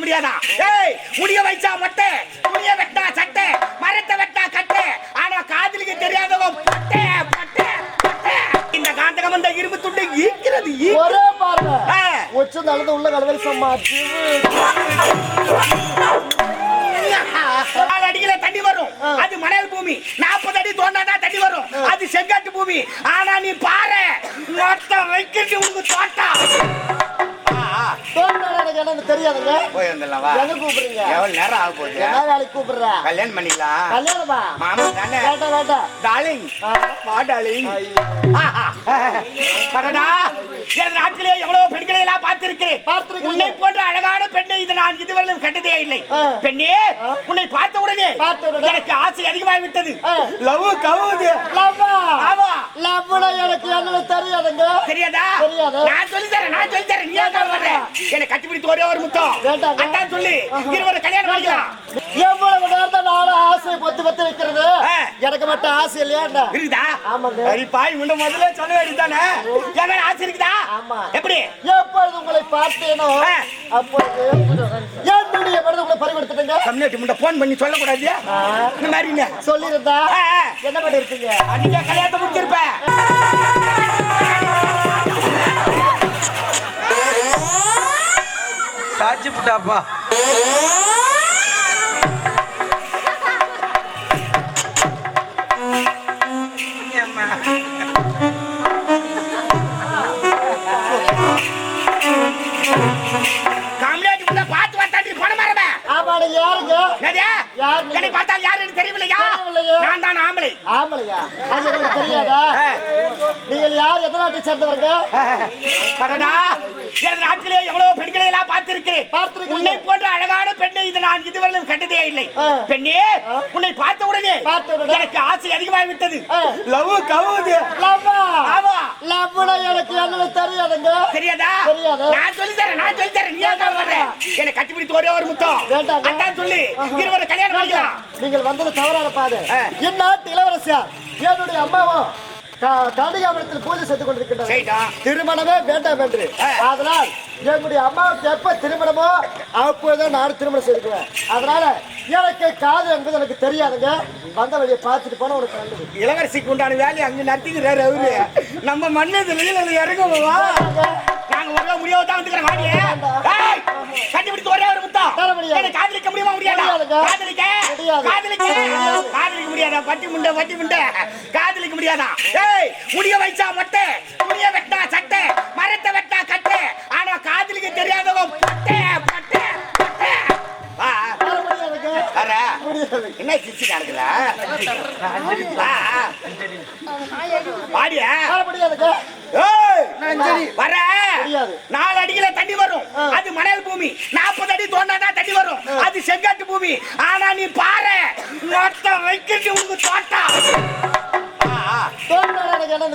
முடியாதா? ஏய், முடிய வைச்சா மொட்டை, முடிய வெட்டா சட்டை, மரத்தை வெட்டா கட்டை, ஆனா காதலிக்க தெரியாதவன் பட்டை பட்டை பட்டை. இந்த காந்தகம் இந்த இரும்பு துண்டு ஈக்கிறது ஒரே பாருங்க ஒச்சு நடந்து உள்ள கலவரி சம்மாச்சு அடியில தண்ணி வரும், அது மணல் பூமி. 40 அடி தோண்டாதான் தண்ணி வரும், அது செங்கட்டு பூமி. ஆனா நீ பாரு மொத்தம் வைக்கிறது உனக்கு தோட்டம். தெரியாதுங்க. போய் வந்துடலாம் வா. எங்க கூப்பிடுறீங்க? எவ்வளவு நேரம் ஆக போகுது? என்ன வேலைக்கு கூப்பிடுற? கல்யாணம் பண்ணிக்கலாம். கல்யாணமா? மாமா தானே. வேண்டாம் வேண்டாம். டார்லிங் வா டார்லிங். பரடா, இந்த நாட்களே எவ்வளவு பெண்களை எல்லாம் பார்த்திருக்கிறேன். உன்னை போன்ற அழகான பெண்ணை இது நான் இதுவரையிலும் கண்டதே இல்லை. பெண்ணே, உன்னை பார்த்த உடனே எனக்கு ஆசை அதிகமாகி விட்டது. லவ் கவுது. லவ்வா? ஆமா. லவ்னா எனக்கு என்ன தெரியாதுங்க. தெரியாதா? தெரியாது. நான் சொல்லி தரேன். நீ ஏன் வர்ற? என்னை கட்டிப்பிடித்து ஒரே ஒரு முத்தம். அதான் சொல்லி இருவரை கல்யாணம் பண்ணிக்கலாம். எவ்வளவு நேரம் நானும் ஆசை பொத்து பொத்து வைக்கிறது. எனக்கு மட்டும் ஆசை இல்லையாண்டா? இருக்குதா? ஆமாங்க. சரி பாய் முன்ன முதல்ல சொல்ல வேண்டியதானே. என் மேல ஆசை இருக்குதா? ஆமா. எப்படி? எப்பொழுது உங்களை பார்த்தேனோ அப்பொழுது என்னுடைய மனதை உங்களை பறிகொடுத்துட்டேங்க. கம்யூனிட்டி முன்ன போன் பண்ணி சொல்லக்கூடாது. இந்த மாதிரி சொல்லிருந்தா என்ன பண்ணி இருக்கீங்க? அன்னைக்கு கல்யாணத்தை முடிச்சிருப்பேன். சாட்சி புட்டாப்பா. கம்யூனிட்டி முன்ன பார்த்து வாத்தாடி போன மாறவே. ஆமாடா யாருங்க? என்னடா? யாரு? என்னை பார்த்தா யாருன்னு தெரியவில்லையா? நான் தான் ஆம்பளை. ஆம்பளையா? அது உங்களுக்கு தெரியாதா? நீங்கள் யார்? எத்தனை நாட்டை சேர்ந்தவங்க? பரடா, இந்த நாட்களே எவ்வளவு பெண்களை எல்லாம் பார்த்திருக்கிறேன். உன்னை போன்ற அழகான பெண்ணை இது நான் இதுவரையிலும் கண்டதே இல்லை. பெண்ணே, உன்னை பார்த்த உடனே எனக்கு ஆசை அதிகமாகி விட்டது. லவ் கவுது. லவ்வா? ஆமா. லவ்னா எனக்கு என்ன தெரியாதுங்க. தெரியாதா? தெரியாது. நான் சொல்லி தரேன். நீ ஏன் வர்ற? என்னை கட்டிப்பிடித்து ஒரே ஒரு முத்தம். அதான் சொல்லி இருவரை கல்யாணம் பண்ணிக்கலாம். நீங்கள் வந்தது தவறான பாதை. இந்நாட்டு இளவரசியார் என்னுடைய அம்மாவும் கடிகாமத்தில் பூஜை செய்து கொண்டிருக்கின்றனர். திருமணமே வேண்டாம் என்று. அதனால் என்னுடைய அம்மாவுக்கு எப்ப திருமணமோ அப்போதான் நான் திருமணம் செய்துக்குவேன். அதனால எனக்கு காது என்பது எனக்கு தெரியாதுங்க. வந்த வழியை பார்த்துட்டு போன உனக்கு நல்லது. இளவரசிக்கு உண்டான வேலையை அங்க நடத்திக்கிறாரு அவரு. நம்ம மண்ணது இறங்குவா. நாங்க வர முடியாதான் வந்துக்கிறேன். வாடியே கண்டுபிடித்து ஒரே ஒரு முத்தம். காதலிக்க முடியுமா? முடியாதா? காதலிக்க முடியாதா? பட்டி முண்டை காதலிக்க முடியாதா? ஏய், முடிய வைச்சா மொட்டை, முடிய வெட்டா சட்டை, மரத்தை வெட்டா கட்டை, ஆனா காதலிக்க தெரியாதவன் பட்டை பட்டை பட்டை. என்ன சிரிச்சு நடக்குற? வாடியா வர 4 அடியில தண்ணி வரும், அது மணல் பூமி. 40 அடி தோண்டாதான் தண்ணி வரும், அது செங்கட்டு பூமி. ஆனா நீ பாரு மொத்தம் வைக்கிறது உனக்கு தோட்டம்.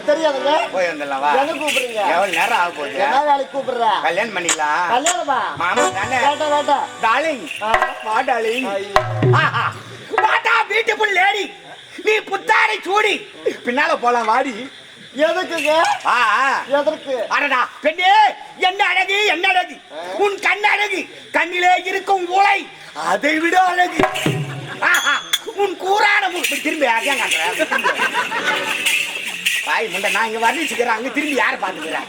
தெரியாதுங்க. போய் வந்துடலாம் வா. எங்க கூப்பிடுறீங்க? எவ்வளவு நேரம் ஆக போகுது? என்ன வேலைக்கு கூப்பிடுற? கல்யாணம் பண்ணிக்கலாம். கல்யாணமா? மாமா தானே. வேண்டாம் வேண்டாம். டார்லிங் வா டார்லிங். வாடா பியூட்டிஃபுல் லேடி, நீ புத்தாடை சூடி பின்னால போலாம் வாடி. எதுக்குங்க? எதற்கு? அடடா பெண்ணே, என்ன அழகு என்ன அழகு, உன் கண் அழகு, கண்ணிலே இருக்கும் ஊளை அதை விட அழகு. உன் கூறான திரும்பி யாரையா காட்டுற பாய் முண்டை. நான் இங்க வர்ணிச்சுக்கிறேன், அங்க திரும்பி யாரை பாத்துக்கிறேன்.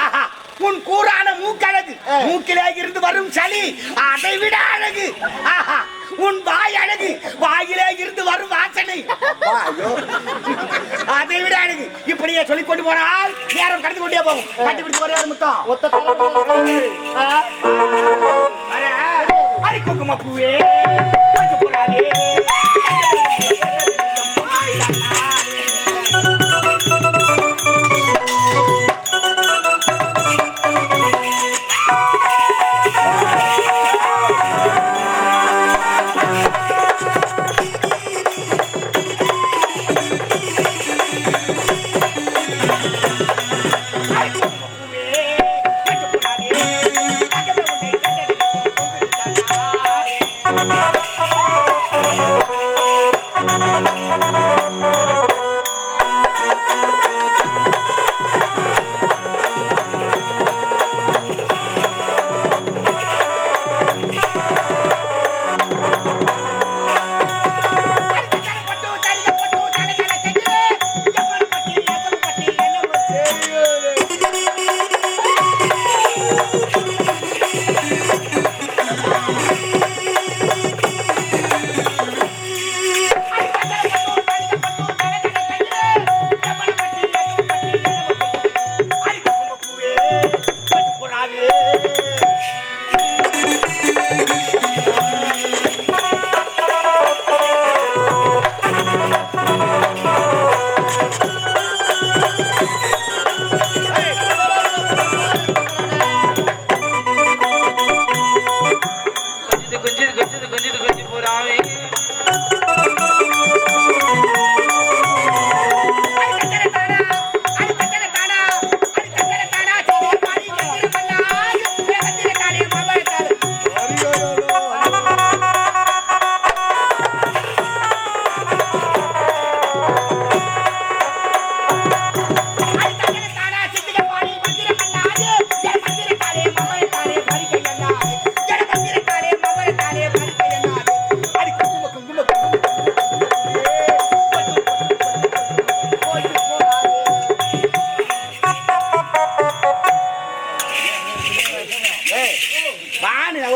ஆஹா, உன் கூறான மூக்கழகு, மூக்கிலே இருந்து வரும் சளி அதை விட அழகு. ஆஹா, உன் வாய் அழகு, வாயிலே இருந்து வரும் வாசனை அதை விட அழகு. இப்படியே சொல்லிக் கொண்டு போனால் நேரம் கடந்து கொண்டே போகும். கண்டுபிடிச்சு ஒரே ஒரு முத்தம். அரி குங்கும பூவே போறாதே.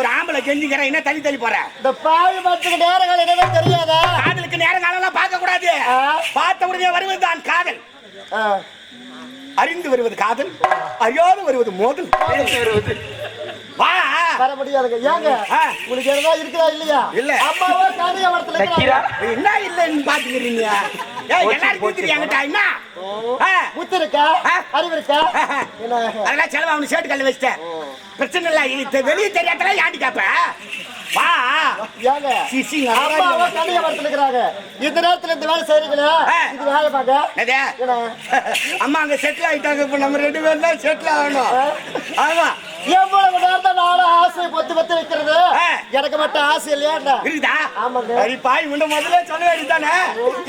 ஒரு ஆம்பளை கெஞ்சிக்கிறேன் என்ன தள்ளி தள்ளி போற இந்த பாவி மரத்துக்கு நேரங்கள் என்னவே தெரியாதா? காதலுக்கு நேர காலம் எல்லாம் பார்க்க கூடாது. பார்த்த உடனே வருவது தான் காதல். அறிந்து வருவது காதல், அறியாது வருவது மோதல். வா வர முடியாதுங்க. ஏங்க உங்களுக்கு ஏதாவது இருக்குதா இல்லையா? இல்ல. அம்மாவோ காதிகா மரத்துல இருக்கிறாங்க. என்ன இல்லன்னு பாத்துக்கிறீங்க? எல்லாரும் தெரியாங்கட்டா என்ன புத்தி இருக்கா? அறிவு இருக்கா? அதெல்லாம் செலவு அவனு சேட்டு கல்ல வச்சிட்டேன். பிரச்சனை இல்ல. வெளியே தெரியாதெல்லாம் யாண்டி காப்ப. வா ஏங்க அம்மாவோ காதிகா மரத்துல இருக்கிறாங்க. இந்த நேரத்துல இந்த வேலை செய்றீங்களா? இது வேலை பாக்க அம்மா அங்க செட்டில் ஆயிட்டாங்க. இப்ப நம்ம 2 பேரும் தான் செட்டில் ஆகணும். ஆமா எவ்வளவு நேரம் தான் நானும் ஆசையை பொத்து பொத்து வைக்கிறது. எனக்கு மட்டும் ஆசை இல்லையா? இருக்குதா? ஆமாங்க. சரி பாய் முன்ன முதல்ல சொல்ல வேண்டியதானே.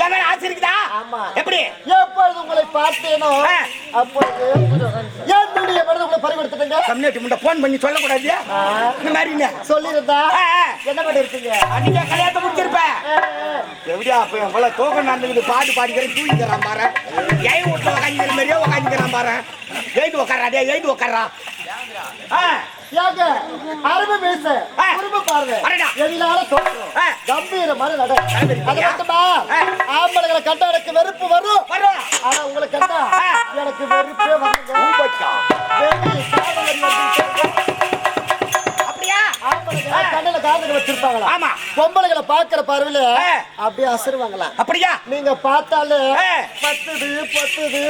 என்ன ஆசை இருக்குதா? ஆமா. எப்படி? எப்பொழுது உங்களை பார்த்தேனோ அப்பொழுது என்னுடைய மனதை உங்களை பறிகொடுத்துட்டீங்க. கம்யூனிட்டி முன்ன போன் பண்ணி சொல்லக்கூடாது. இந்த மாதிரி சொல்லியிருந்தா என்ன பண்ணி இருப்பீங்க? அன்னைக்கு கல்யாணத்தை முடிச்சிருப்ப. எப்படியா அப்ப எவ்வளவு தோகம் நடந்துக்குது. பாட்டு பாடிக்கிறேன் தூங்கிக்கிறான் பாரு. ஏன் வீட்டுல உக்காந்துக்கிற மாதிரியே உக்காந்துக்கிறான் பாரு. எழுந்து உக்காராடே எழுந்து உக்காரா. ஏங்க அருமை பேச குறும்பு பாருங்க. எதிலால தோற்றம் கம்பீரமான நட. அது மட்டுமா ஆம்பளைகளை கண்டா எனக்கு வெறுப்பு வரும். ஆனா உங்களை கண்டா எனக்கு வெறுப்பே வருங்க. கண்ணுல காதல் வச்சிருப்பாங்களா? ஆமா. பொம்பளைகளை பாக்குற பார்வையில அப்படியே அசருவாங்களா? அப்படியா? நீங்க பார்த்தாலே பத்துது பத்துது.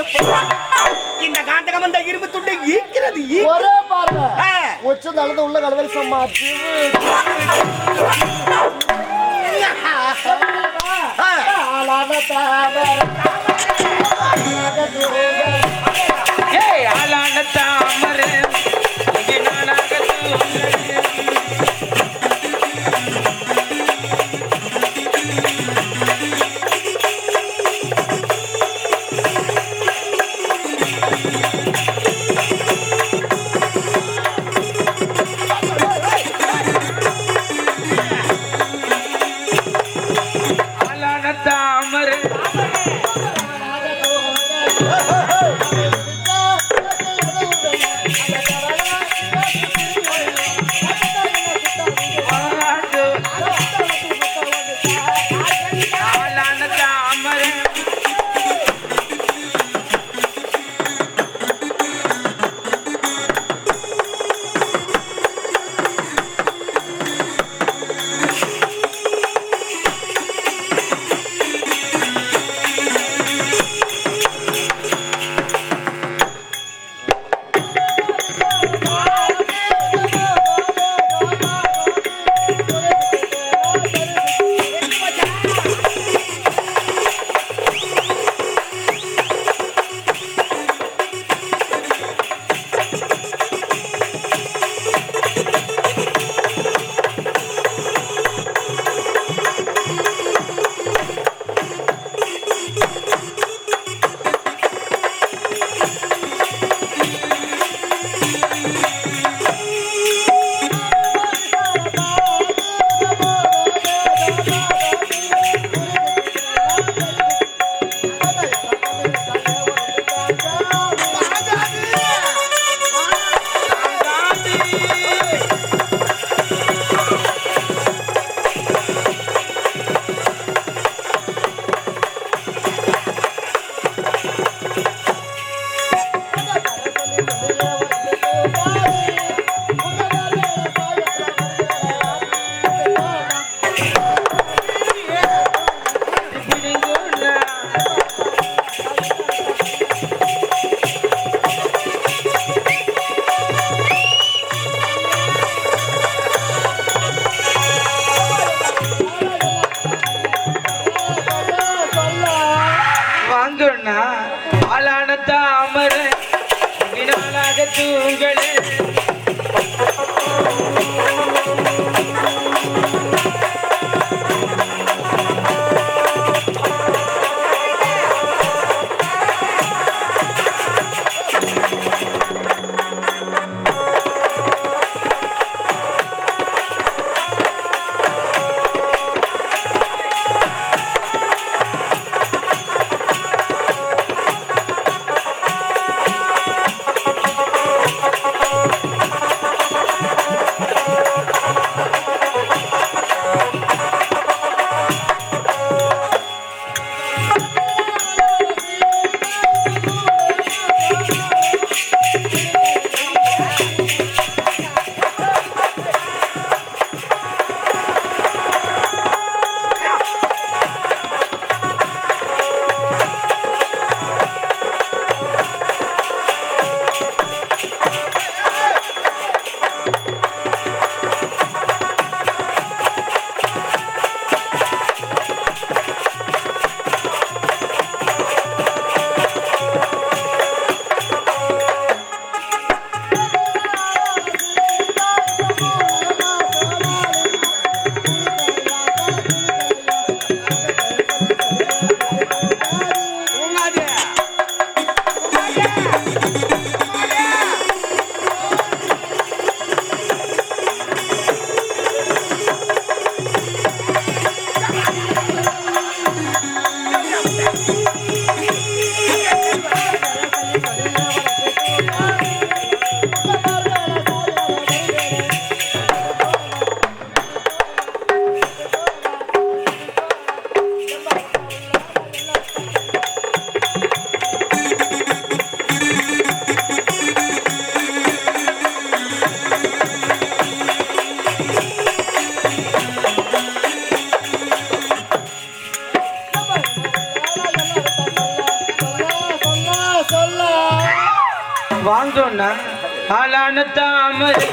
இந்த காந்தகம் இந்த இரும்பு துண்டை ஈக்கிறது. ஒரே பார்வை உச்ச நடந்து உள்ள கடவுள் சம்மா. தூங்களே வாழ்ந்தோன்னா ஆளான தாமரை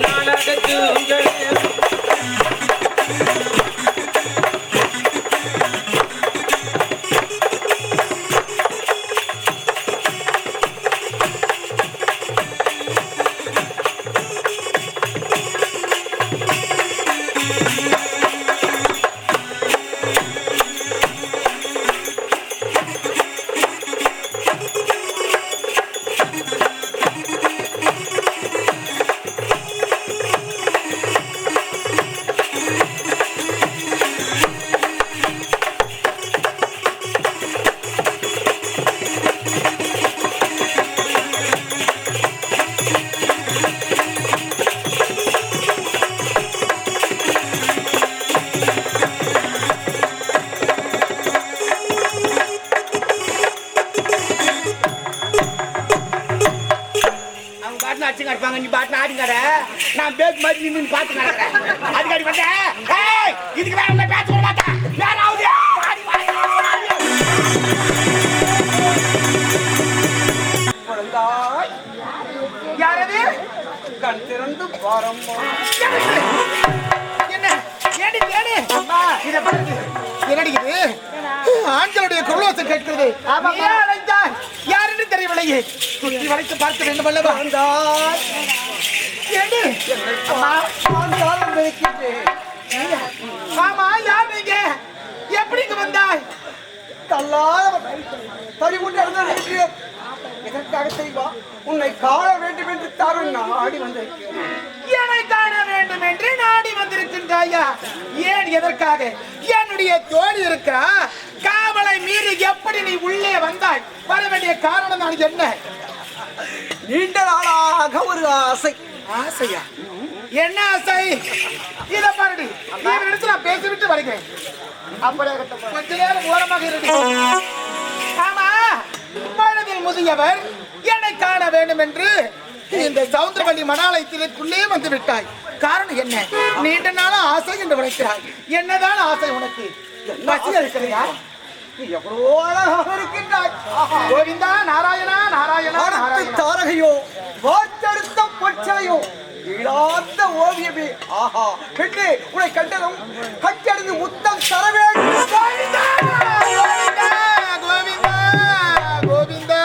நாளாக தூங்க நீ பாட்டு ஆடுங்கற நான் பேக் மாதிரி நின்னு பாத்து நடக்கறேன் அதுக்காடி வந்தேன் ஏய் இதுக்கு வேற என்ன பேச மாட்டேன் நான் ஆவுது குழந்தாய் யாரது கண் திறந்து பாரம்மா என்ன ஏடி ஏடி அம்மா இத பாரு என்னடி இது ஆண்களுடைய குரலோசை கேட்கிறது நீ அழைத்தாய் யாருன்னு தெரியவில்லையே சுற்றி வளைத்து பார்க்க வேண்டும் அல்லவா ஏடி அம்மா நான் வைக்கிறேன் ஆமா யார் நீங்க எப்படி இங்க வந்தாய் தள்ளாத தறி கொண்டு இருந்த எதற்காக செய்வா உன்னை காண வேண்டும் என்று தருண் நாடி வந்திருக்கிறேன் என்னை காண வேண்டும் என்று நாடி வந்திருக்கின்றாயா ஏன் எதற்காக என்னுடைய தோழி இருக்கா காவலை மீறி எப்படி நீ உள்ளே வந்தாய் வர வேண்டிய காரணம் நான் என்ன நீண்ட நாளாக ஒரு ஆசை ஆசையா என்ன ஆசை இத பாருடி இவன் எடுத்து நான் பேசிவிட்டு வருகிறேன் அப்படியே கொஞ்ச நேரம் ஓரமாக இருக்கு ஆமா மனதில் முதியவர் என்னை காண வேண்டும் என்று இந்த சவுந்தரவல்லி மணாலயத்திற்குள்ளே வந்து விட்டாய் காரணம் என்ன நீண்ட நாளா ஆசை என்று உரைக்கிறாய் என்னதான் ஆசை உனக்கு பசி இருக்கிறையா எவ்வளோ அழகாக இருக்கின்றாய் கோவிந்தா நாராயணா நாராயணா நாராயணா தாரகையோ வார்த்தெடுத்த பொற்சலையோ இழாத ஓவியமே ஆஹா பெண்ணே உன்னை கண்டதும் கட்டெடுத்து முத்தம் தர வேண்டும் கோவிந்தா கோவிந்தா கோவிந்தா கோவிந்தா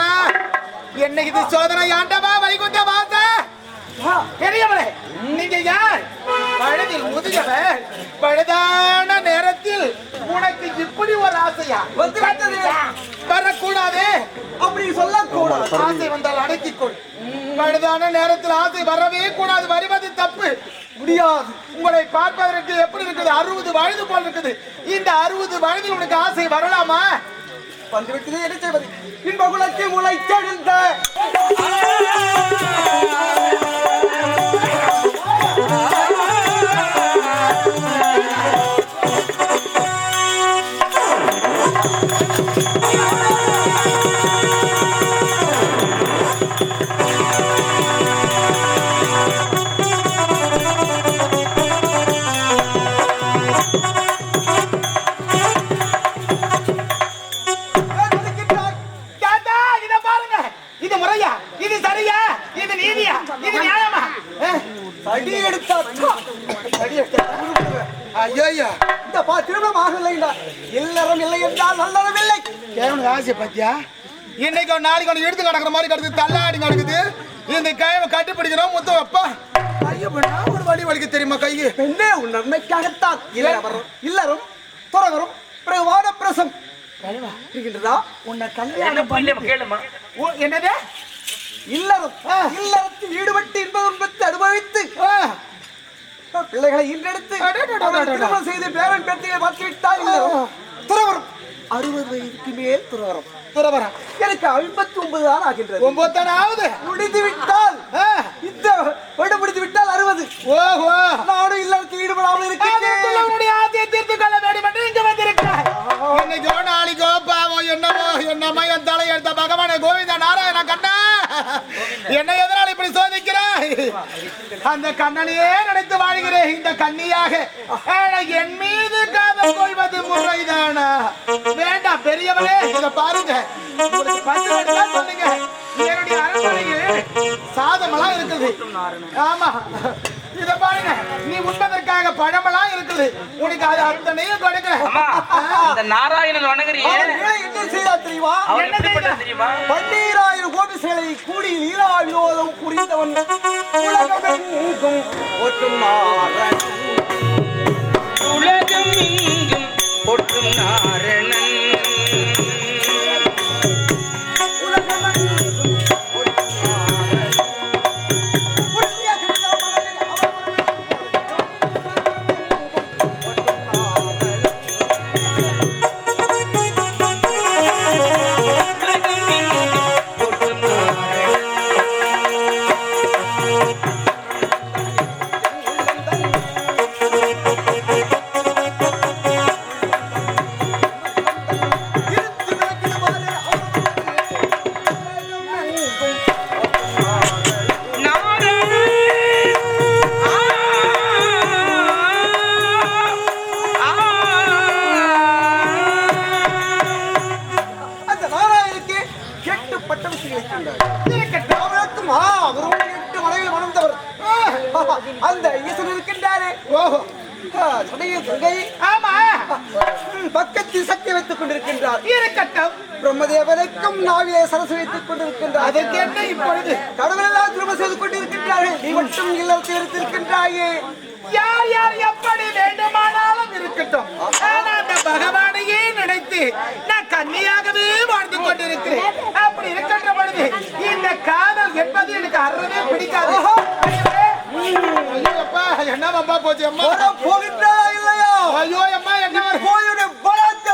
என்ன இது சோதனை ஆண்டவா வைகுண்ட வாச பெரியவளே நீங்க யார் பழுதில் முதியவர் பழுதான நேரத்தில் உனக்கு இப்படி ஒரு ஆசையா வரக்கூடாது அப்படி சொல்லக்கூடாது ஆசை வந்தால் அடக்கிக்கொள் பழுதான நேரத்தில் ஆசை வரவே கூடாது வருவது தப்பு முடியாது உங்களை பார்ப்பதற்கு எப்படி இருக்குது 60 வயது போல் இருக்குது இந்த 60 வயதில் உனக்கு ஆசை வரலாமா வந்துவிட்டது என்ன செய்வது இன்ப குலத்தை முளைத்தெழுந்த திருமணம் ஆகலை இல்லறம் இல்லை என்றால் நல்லறம் இல்லை கேவனுக்கு ஆசை பத்தியா இன்னைக்கு நாளைக்கு எடுத்து கிடக்குற மாதிரி கிடக்குது தள்ளாடி கிடக்குது இந்த கையை கட்டுப்பிடிக்கணும் முத்தம் அப்பா கையை பண்ணா ஒரு வழி வலிக்க தெரியுமா கையை பெண்ணே உன் நன்மைக்காகத்தான் இல்லறம் துறவரும் பிறகு வானப்பிரசம் இருக்கின்றதா உன்னை கல்யாணம் பண்ணி கேளுமா என்னது இல்லறத்தில் ஈடுபட்டு இன்பத்தை அனுபவித்து பிள்ளைகளை ஈன்றெடுத்து திருமணம் செய்து பேரன் பேத்தியை மாற்றிவிட்டால் துறவரம் 60 வயதுக்கு மேல் துறவரம் எனக்கு 59 தான் ஆகின்றது 9 ஆகுது முடிந்து விட்டால் இந்த வருடம் முடிந்து விட்டால் 60 ஓஹோ நானும் இல்லறத்தில் ஈடுபடாமல் இருக்கிறேன் உன்னுடைய ஆசையை தீர்த்து கொள்ள வேண்டும் என்று இங்க வந்திருக்கிறாய் இன்னைக்கோ நாளைக்கோ பாவம் என்னமோ என் தலை எடுத்த பகவானே கோவிந்த நாராயண கண்ணா என்ன எதனால் இப்படி சோதிக்கிறாய்? அந்த கண்ணனையே நினைத்து வாழ்கிறேன் இந்த கண்ணியாக. என் மீது காதல் கொள்வது முறைதானா? வேண்டாம் பெரியவளே, இத பாருங்க. உங்களுக்கு பத்து வருஷமா சொல்லுங்க, என்னுடைய அரண்மனையில் சாதமெல்லாம் இருக்குது. ஆமா, இத பாருங்க, நீ உண்பதற்காக பழமெல்லாம் இருக்குது. உனக்கு அது அத்தனையும் கொடுக்கிறேன். இந்த நாராயணன் வணங்குறியே, என்ன செய்தா தெரியுமா? அவர் எப்படிப்பட்டது தெரியுமா? 12,000 கோடி சிலை கூடி லீலா வினோதம் புரிந்தவன் உலகமெங்கும் ஒற்றும் நாரணன். உலகம் எங்கும் ஒற்றும் நாரணன். அந்த ஈசன் இருக்கின்றாரே, பக்கத்தில் சக்தி வைத்துக் கொண்டிருக்கின்றார். இருக்கட்டும், பிரம்மதேவனுக்கும் நாவிலே சரசு வைத்துக் கொண்டிருக்கின்றார். அதற்கு என்ன இப்பொழுது? கடவுளெல்லாம் திரும்ப செய்து கொண்டிருக்கின்றார்கள். நீ மட்டும் இல்லத்தில் இருக்கின்றாயே. யார் யார் எப்படி வேண்டுமானாலும் இருக்கட்டும், ஆனா அந்த பகவானையே நினைத்து நான் கன்னியாகவே வாழ்ந்து கொண்டிருக்கிறேன். அப்படி இருக்கின்ற பொழுது இந்த காதல் என்பது எனக்கு அறவே பிடிக்காது. என்ன அம்மா போச்சு அம்மா, போகின்றா இல்லையா? ஐயோ அம்மா, என்ன போயுடைய பலத்தை